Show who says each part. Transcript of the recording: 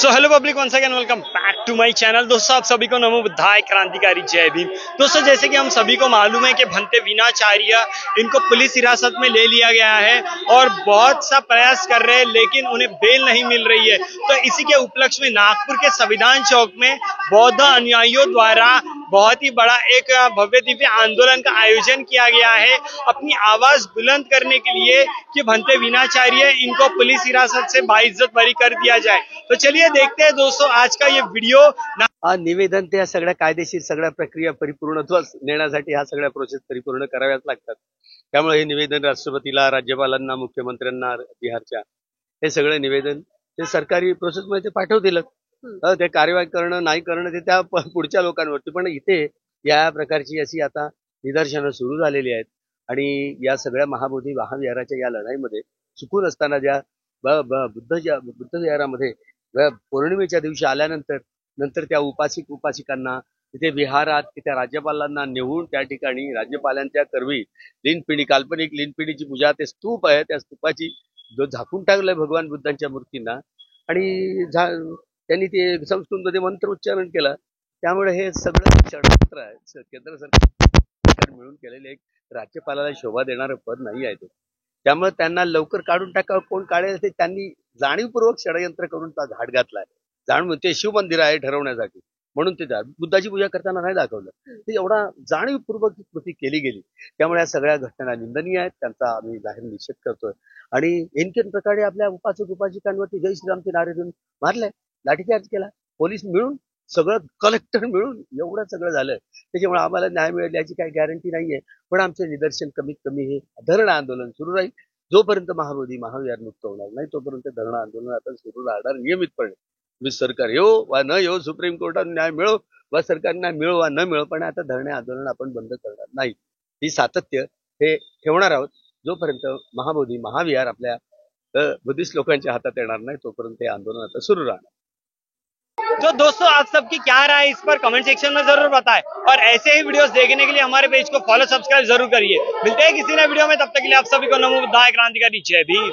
Speaker 1: So hello public, once again welcome back to my channel. दोस्तों, आप सभी को नमो बुद्धाय, क्रांतिकारी जय भीम। दोस्तों, जैसे कि हम सभी को मालूम है कि भंते वीणाचार्य इनको पुलिस हिरासत में ले लिया गया है और बहुत सा प्रयास कर रहे हैं, लेकिन उन्हें बेल नहीं मिल रही है। तो इसी के उपलक्ष्य में नागपुर के संविधान चौक में बौद्ध अनुयायियों द्वारा बहुत ही बड़ा एक भव्य दिव्य आंदोलन का आयोजन किया गया है, अपनी आवाज बुलंद करने के लिए कि भंते वीणाचार्य इनको पुलिस हिरासत से बाइज्जत बरी कर दिया जाए। तो चलिए देखते हैं दोस्तों आज का ये वीडियो।
Speaker 2: निवेदन ते सगळ्या कायदेशीर सगळ्या प्रक्रिया परिपूर्णत्व नेण्यासाठी ह्या सगळ्या प्रोसेस परिपूर्ण कराव्याच लागतात। त्यामुळे हे निवेदन राष्ट्रपतीला, राज्यपालांना, मुख्यमंत्र्यांना बिहारच्या हे सगळे निवेदन ते सरकारी प्रोसेसमध्ये ते पाठवतील। ते कार्यवाही करणं नाही करणं ते त्या पुढच्या लोकांवरती, पण इथे या प्रकारची अशी आता निदर्शनं सुरू झालेली आहेत आणि या सगळ्या महाबोधी महाविहाराच्या या लढाईमध्ये चुकून असताना ज्या बुद्ध विहारामध्ये पौर्णिमेच्या दिवशी आल्यानंतर त्या उपासिकांना तिथे विहारात त्या राज्यपालांना नेऊन त्या ठिकाणी राज्यपालांच्या करवी काल्पनिक लिनपिढीची पूजा, ते स्तूप आहे, त्या स्तूपाची झाकून टाकलंय भगवान बुद्धांच्या मूर्तींना आणि त्यांनी ते संस्कृतमध्ये मंत्र उच्चारण केलं। त्यामुळे हे सगळं षडयंत्र आहे। केंद्र सरकार मिळून केलेले एक राज्यपालाला शोभा देणारं पद नाही आहे ते। त्यामुळे त्यांना लवकर काढून टाकावं, कोण काढेल ते त्यांनी जाणीवपूर्वक षडयंत्र करून घाट घातलाय। ते शिव मंदिर आहे ठरवण्यासाठी म्हणून ते बुद्धाची पूजा करताना नाही दाखवलं, ते एवढा जाणीवपूर्वक कृती केली गेली। त्यामुळे या सगळ्या घटना निंदनीय आहेत, त्यांचा आम्ही जाहीर निषेध करतोय आणि इनकेन प्रकारे आपल्या उपासिकांवरती जय श्रीरामचे नारे देऊन मारलंय, लाठीचार्ज केला, पोलीस मिळून सगळं कलेक्टर मिळून एवढं सगळं झालं। त्याच्यामुळे आम्हाला न्याय मिळेल याची काही गॅरंटी नाहीये, पण आमचे निदर्शन कमीत कमी हे धरण आंदोलन सुरू राहील जोपर्यंत महाबोधी महाविहार मुक्त होणार नाही, तोपर्यंत धरण आंदोलन आता सुरू राहणार नियमितपणे। सरकार येऊ वा न येऊ, सुप्रीम कोर्टात न्याय मिळो वा सरकारना मिळो वा न मिळो, पण आता धरणे आंदोलन आपण बंद करणार नाही। ही सातत्य हे ठेवणार आहोत जोपर्यंत महाबोधी महाविहार आपल्या बुद्धिस्ट लोकांच्या हातात येणार नाही, तोपर्यंत हे आंदोलन आता सुरू राहणार।
Speaker 1: तो दोस्तों, आप सबकी क्या राय इस पर कमेंट सेक्शन में जरूर बताएं और ऐसे ही वीडियोस देखने के लिए हमारे पेज को फॉलो सब्सक्राइब जरूर करिए। मिलते हैं किसी नए वीडियो में, तब तक के लिए आप सभी को नमो बुद्धाय, क्रांतिकारी जय भीम।